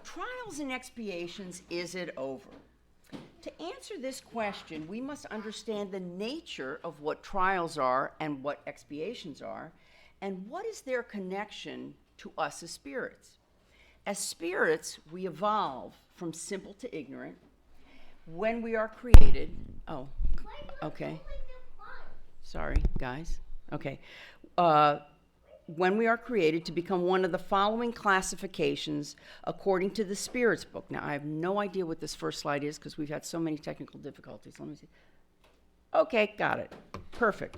trials and expiations, is it over? To answer this question, we must understand the nature of what trials are and what expiations are, and what is their connection to us as spirits. As spirits, we evolve from simple to ignorant. When we are created, okay. Sorry, guys. Okay. When we are created to become one of the following classifications according to the Spirit's book. Now, I have no idea what this first slide is because we've had so many technical difficulties. Let me see. Okay, got it. Perfect.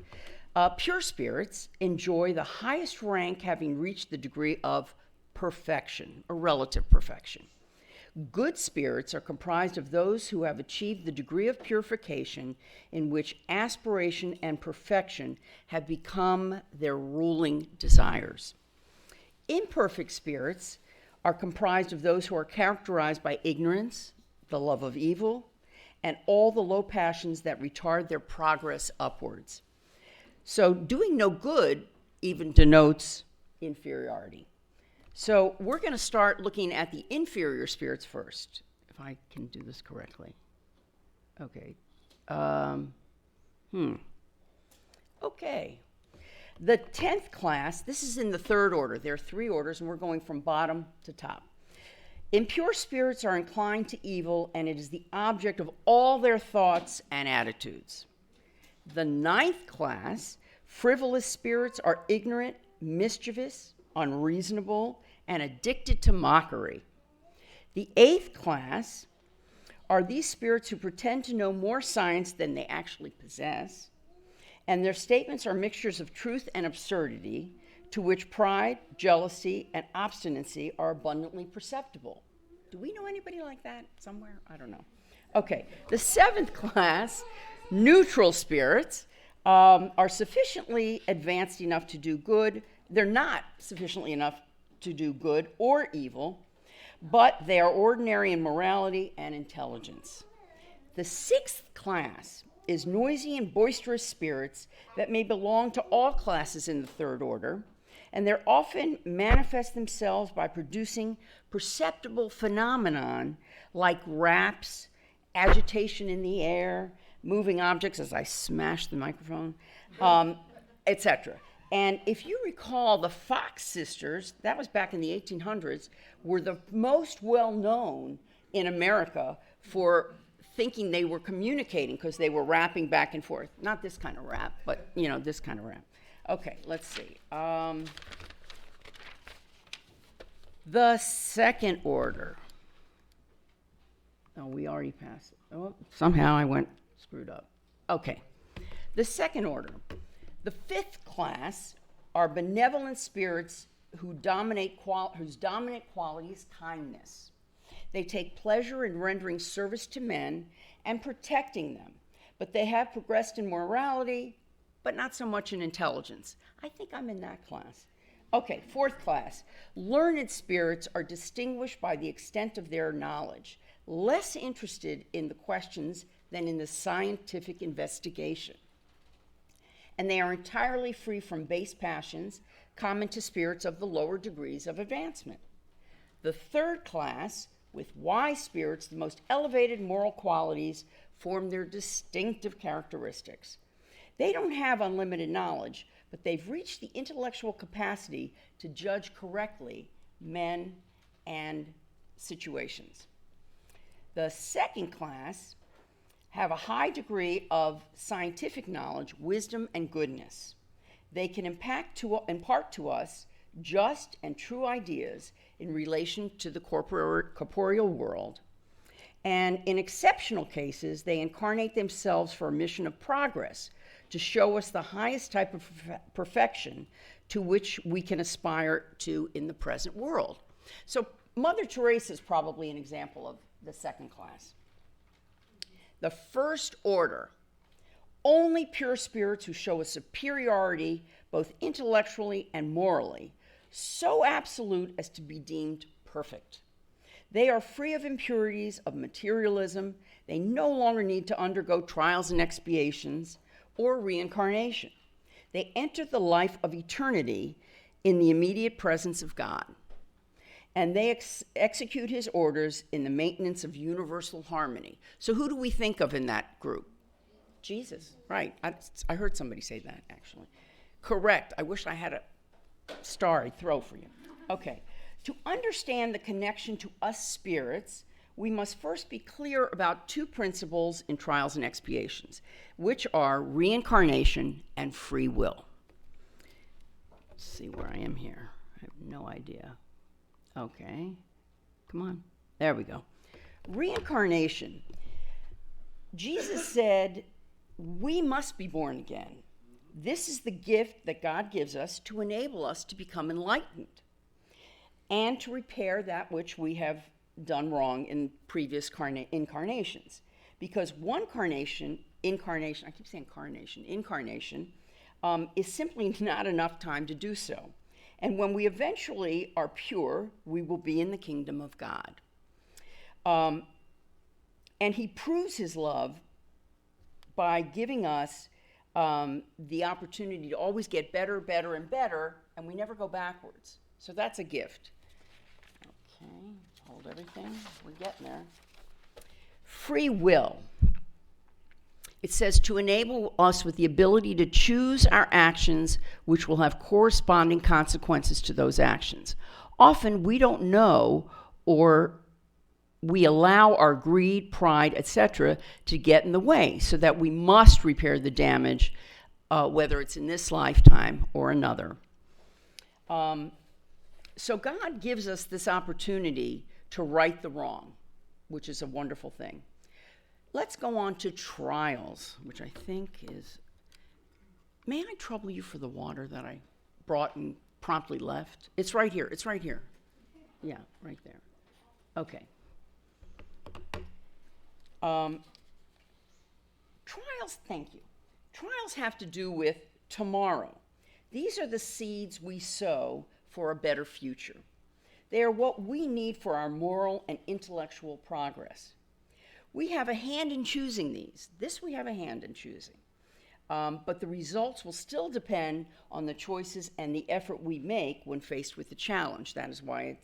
Pure spirits enjoy the highest rank, having reached the degree of perfection, or relative perfection. Good spirits are comprised of those who have achieved the degree of purification in which aspiration and perfection have become their ruling desires. Imperfect spirits are comprised of those who are characterized by ignorance, the love of evil, and all the low passions that retard their progress upwards. So doing no good even denotes inferiority. So we're going to start looking at the inferior spirits first, if I can do this correctly. Okay. Okay. The 10th class, this is in the third order. There are 3 orders, and we're going from bottom to top. Impure spirits are inclined to evil, and it is the object of all their thoughts and attitudes. The 9th class, frivolous spirits are ignorant, mischievous, unreasonable, and addicted to mockery. The 8th class are these spirits who pretend to know more science than they actually possess, and their statements are mixtures of truth and absurdity, to which pride, jealousy, and obstinacy are abundantly perceptible. Do we know anybody like that somewhere? I don't know. Okay, the 7th class, neutral spirits, are sufficiently advanced enough to do good. They're not sufficiently enough to do good or evil, but they are ordinary in morality and intelligence. The 6th class is noisy and boisterous spirits that may belong to all classes in the third order, and they often manifest themselves by producing perceptible phenomenon like raps, agitation in the air, moving objects, as I smash the microphone, etc. And if you recall, the Fox sisters, that was back in the 1800s, were the most well-known in America for thinking they were communicating because they were rapping back and forth. Not this kind of rap, but, this kind of rap. Okay, let's see. The second order. Oh, we already passed it. Oh, somehow I went screwed up. Okay. The second order. The 5th class are benevolent spirits whose dominant quality is kindness. They take pleasure in rendering service to men and protecting them, but they have progressed in morality, but not so much in intelligence. I think I'm in that class. Okay, 4th class. Learned spirits are distinguished by the extent of their knowledge, less interested in the questions than in the scientific investigation. And they are entirely free from base passions common to spirits of the lower degrees of advancement. The 3rd class, with wise spirits, the most elevated moral qualities form their distinctive characteristics. They don't have unlimited knowledge, but they've reached the intellectual capacity to judge correctly men and situations. The 2nd class have a high degree of scientific knowledge, wisdom, and goodness. They can impart to us just and true ideas in relation to the corporeal world. And in exceptional cases, they incarnate themselves for a mission of progress to show us the highest type of perfection to which we can aspire to in the present world. So Mother Teresa is probably an example of the 2nd class. The 1st order, only pure spirits who show a superiority both intellectually and morally, so absolute as to be deemed perfect. They are free of impurities, of materialism. They no longer need to undergo trials and expiations or reincarnation. They enter the life of eternity in the immediate presence of God. and they execute his orders in the maintenance of universal harmony. So who do we think of in that group? Jesus, right. I heard somebody say that, actually. Correct. I wish I had a star I'd throw for you. Okay. To understand the connection to us spirits, we must first be clear about two principles in trials and expiations, which are reincarnation and free will. Let's see where I am here. I have no idea. Okay. Come on. There we go. Reincarnation. Jesus said, we must be born again. This is the gift that God gives us to enable us to become enlightened and to repair that which we have done wrong in previous incarnations. Because one incarnation is simply not enough time to do so. And when we eventually are pure, we will be in the kingdom of God. And he proves his love by giving us the opportunity to always get better, better, and better, and we never go backwards. So that's a gift. Okay, hold everything. We're getting there. Free will. It says to enable us with the ability to choose our actions, which will have corresponding consequences to those actions. Often we don't know, or we allow our greed, pride, etc. to get in the way, so that we must repair the damage, whether it's in this lifetime or another. So God gives us this opportunity to right the wrong, which is a wonderful thing. Let's go on to trials, which I think is... May I trouble you for the water that I brought and promptly left? It's right here. It's right here. Yeah, right there. Okay. Trials, thank you. Trials have to do with tomorrow. These are the seeds we sow for a better future. They are what we need for our moral and intellectual progress. We have a hand in choosing these. This we have a hand in choosing. But the results will still depend on the choices and the effort we make when faced with the challenge. That is why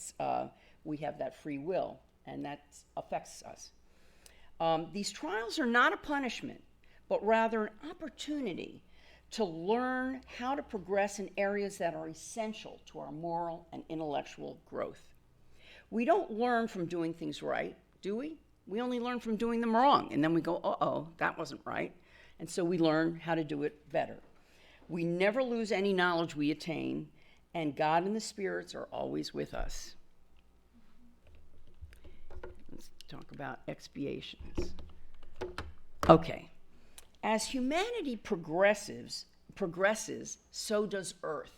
we have that free will, and that affects us. These trials are not a punishment, but rather an opportunity to learn how to progress in areas that are essential to our moral and intellectual growth. We don't learn from doing things right, do we? We only learn from doing them wrong, and then we go, uh-oh, that wasn't right. And so we learn how to do it better. We never lose any knowledge we attain, and God and the spirits are always with us. Let's talk about expiations. Okay. As humanity progresses, so does Earth.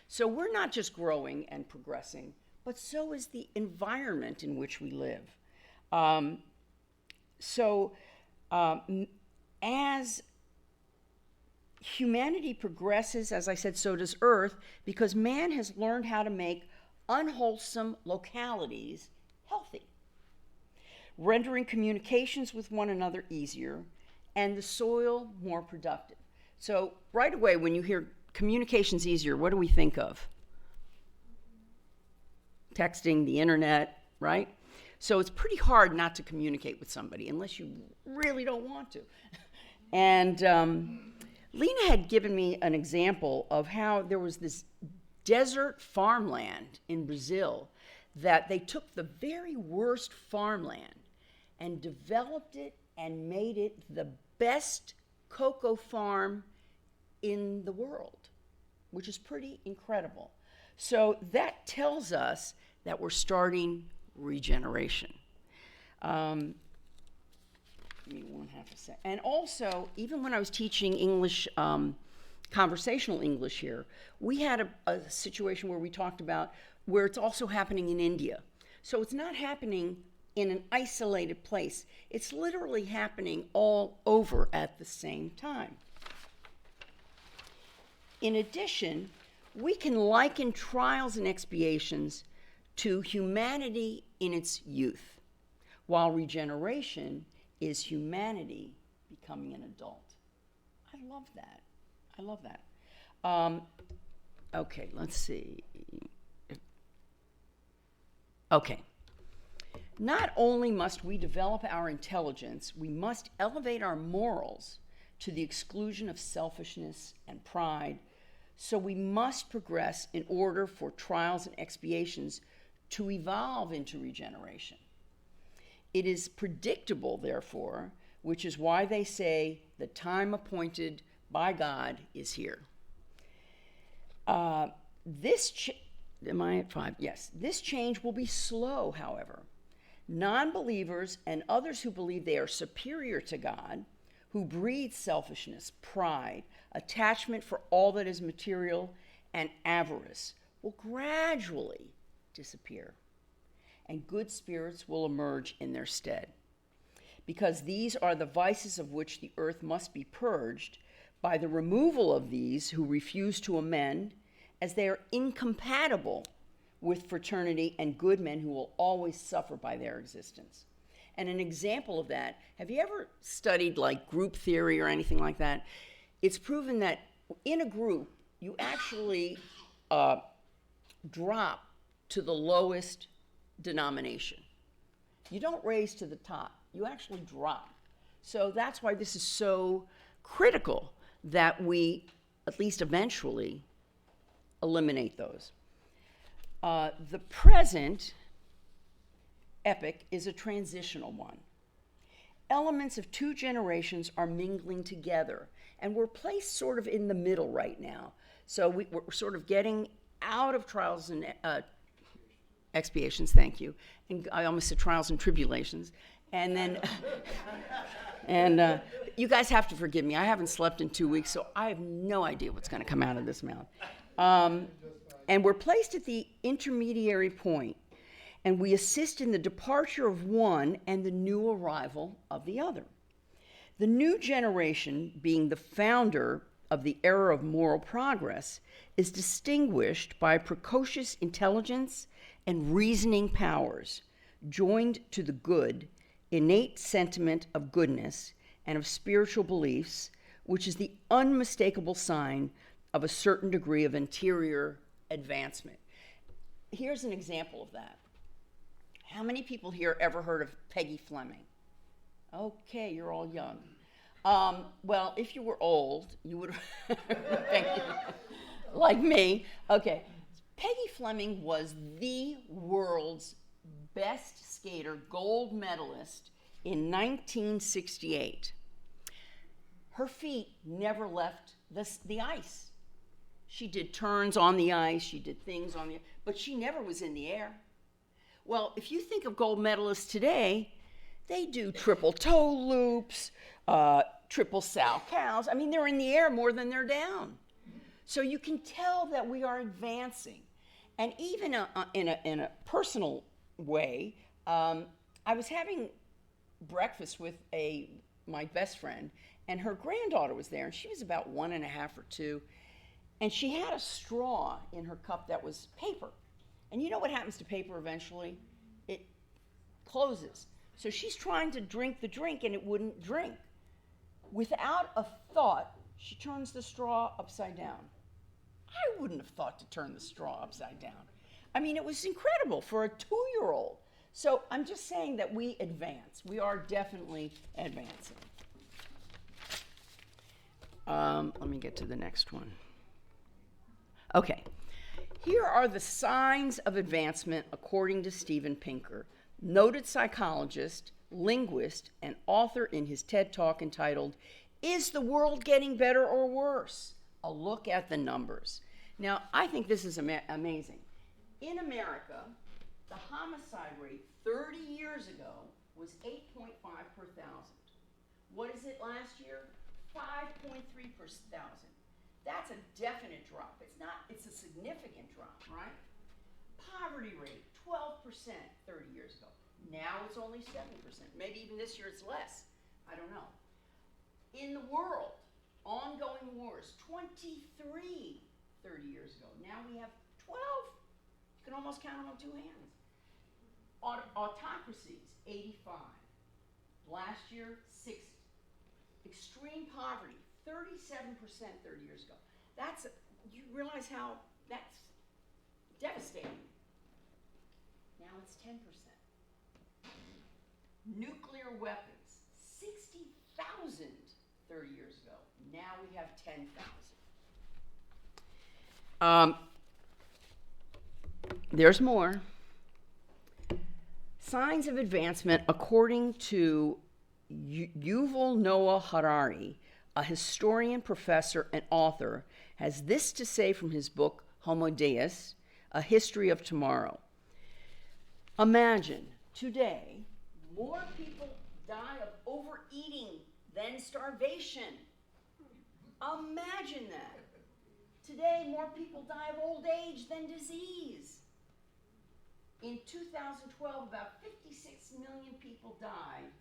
So we're not just growing and progressing, but so is the environment in which we live. As humanity progresses, as I said, so does Earth, because man has learned how to make unwholesome localities healthy, rendering communications with one another easier, and the soil more productive. So right away, when you hear communications easier, what do we think of? Texting, the internet, right? So it's pretty hard not to communicate with somebody unless you really don't want to. And Lena had given me an example of how there was this desert farmland in Brazil that they took the very worst farmland and developed it and made it the best cocoa farm in the world, which is pretty incredible. So that tells us that we're starting regeneration. Give me 1/2 a sec. And also, even when I was teaching English, conversational English here, we had a situation where we talked about where it's also happening in India. So it's not happening in an isolated place. It's literally happening all over at the same time. In addition, we can liken trials and expiations to humanity in its youth, while regeneration is humanity becoming an adult. I love that. I love that. Okay, let's see. Okay. Not only must we develop our intelligence, we must elevate our morals to the exclusion of selfishness and pride. So we must progress in order for trials and expiations to evolve into regeneration. It is predictable, therefore, which is why they say the time appointed by God is here. Am I at 5? Yes. This change will be slow, however. Non-believers and others who believe they are superior to God, who breathe selfishness, pride, attachment for all that is material, and avarice, will gradually disappear, and good spirits will emerge in their stead. Because these are the vices of which the earth must be purged, by the removal of these who refuse to amend, as they are incompatible with fraternity and good men who will always suffer by their existence. And an example of that, have you ever studied like group theory or anything like that? It's proven that in a group, you actually drop to the lowest denomination. You don't raise to the top, you actually drop. So that's why this is so critical that we, at least eventually, eliminate those. The present epoch is a transitional one. Elements of two generations are mingling together, and we're placed sort of in the middle right now. So we're sort of getting out of trials and expiations, thank you. And I almost said trials and tribulations. And then, you guys have to forgive me. I haven't slept in 2 weeks, so I have no idea what's going to come out of this mouth. And we're placed at the intermediary point, and we assist in the departure of one and the new arrival of the other. The new generation, being the founder of the era of moral progress, is distinguished by precocious intelligence and reasoning powers, joined to the good, innate sentiment of goodness and of spiritual beliefs, which is the unmistakable sign of a certain degree of interior advancement. Here's an example of that. How many people here ever heard of Peggy Fleming? Okay, you're all young. Well, if you were old, you would thank you. Like me. Okay. Peggy Fleming was the world's best skater, gold medalist in 1968. Her feet never left the ice. She did turns on the ice, she did things on the ice, but she never was in the air. Well, if you think of gold medalists today, they do triple toe loops, triple sow cows. I mean, they're in the air more than they're down. So you can tell that we are advancing. And even in a personal way, I was having breakfast with my best friend, and her granddaughter was there, and she was about 1.5 or 2, and she had a straw in her cup that was paper. And you know what happens to paper eventually? It closes. So she's trying to drink the drink, and it wouldn't drink. Without a thought, she turns the straw upside down. I wouldn't have thought to turn the straw upside down. I mean, it was incredible for a 2-year-old. So I'm just saying that we advance. We are definitely advancing. Let me get to the next one. Okay. Here are the signs of advancement according to Steven Pinker, noted psychologist, linguist, and author in his TED Talk entitled, "Is the World Getting Better or Worse? A Look at the Numbers." Now, I think this is amazing. In America, the homicide rate 30 years ago was 8.5 per thousand. What is it last year? 5.3 per thousand. That's a definite drop. It's a significant drop, right? Poverty rate, 12% 30 years ago. Now it's only 7%. Maybe even this year it's less. I don't know. In the world, ongoing wars, 23 30 years ago. Now we have 12. You can almost count them on 2 hands. Autocracies, 85. Last year, 60. Extreme poverty, 37% 30 years ago. You realize how that's devastating. Now it's 10%. Nuclear weapons, 60,000 30 years ago. Now we have 10,000. There's more. Signs of advancement, according to Yuval Noah Harari, a historian, professor, and author, has this to say from his book, Homo Deus, A History of Tomorrow. Imagine, today, more people die of overeating than starvation. Imagine that. Today, more people die of old age than disease. In 2012, about 56 million people died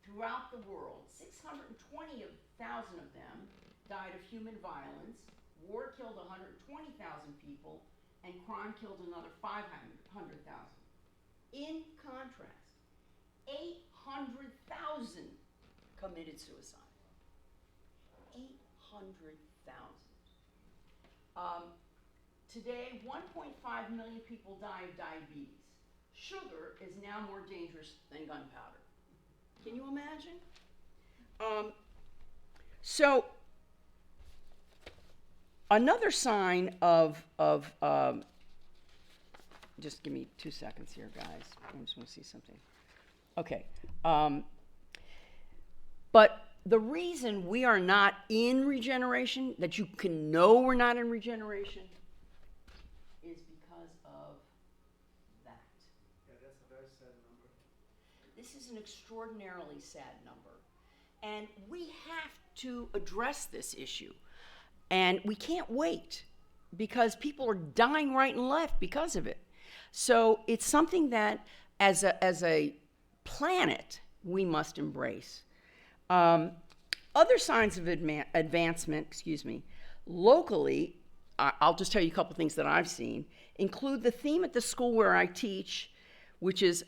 throughout the world. 620,000 of them died of human violence. War killed 120,000 people, and crime killed another 500,000. In contrast, 800,000 committed suicide. 800,000. Today, 1.5 million people die of diabetes. Sugar is now more dangerous than gunpowder. Can you imagine? So, another sign of just give me 2 seconds here, guys. I just want to see something. Okay. But the reason we are not in regeneration, that you can know we're not in regeneration, is because of that. Yeah, that's a very sad number. This is an extraordinarily sad number. And we have to address this issue. And we can't wait, because people are dying right and left because of it. So it's something that, as a planet, we must embrace. Other signs of advancement, locally, I'll just tell you a couple things that I've seen, include the theme at the school where I teach, which is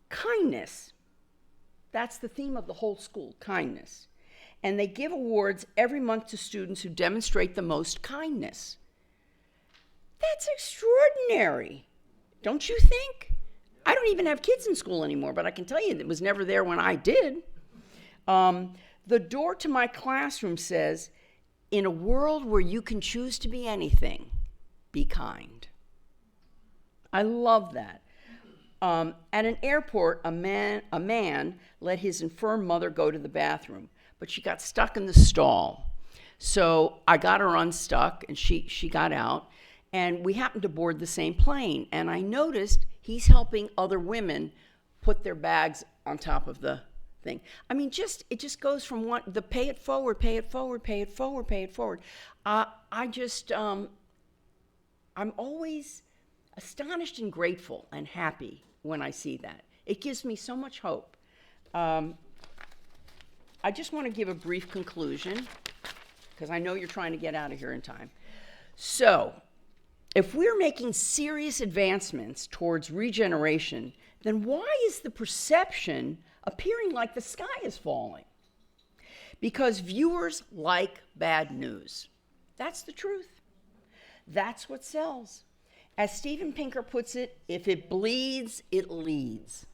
kindness. That's the theme of the whole school, kindness. And they give awards every month to students who demonstrate the most kindness. That's extraordinary, don't you think? I don't even have kids in school anymore, but I can tell you it was never there when I did. The door to my classroom says, in a world where you can choose to be anything, be kind. I love that. At an airport, a man let his infirm mother go to the bathroom, but she got stuck in the stall. So I got her unstuck, and she got out, and we happened to board the same plane. And I noticed he's helping other women put their bags on top of the thing. I mean, it just goes from the pay it forward, pay it forward, pay it forward, pay it forward. I'm always astonished and grateful and happy when I see that. It gives me so much hope. I just want to give a brief conclusion, because I know you're trying to get out of here in time. So, if we're making serious advancements towards regeneration, then why is the perception appearing like the sky is falling? Because viewers like bad news. That's the truth. That's what sells. As Steven Pinker puts it, if it bleeds, it leads.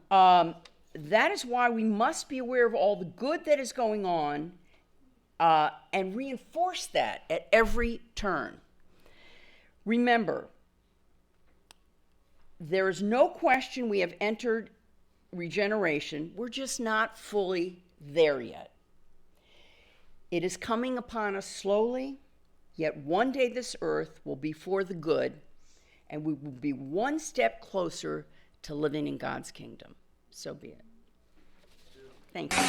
That is why we must be aware of all the good that is going on and reinforce that at every turn. Remember, there is no question we have entered regeneration. We're just not fully there yet. It is coming upon us slowly, yet one day this earth will be for the good, and we will be one step closer to living in God's kingdom. So be it. Thank you.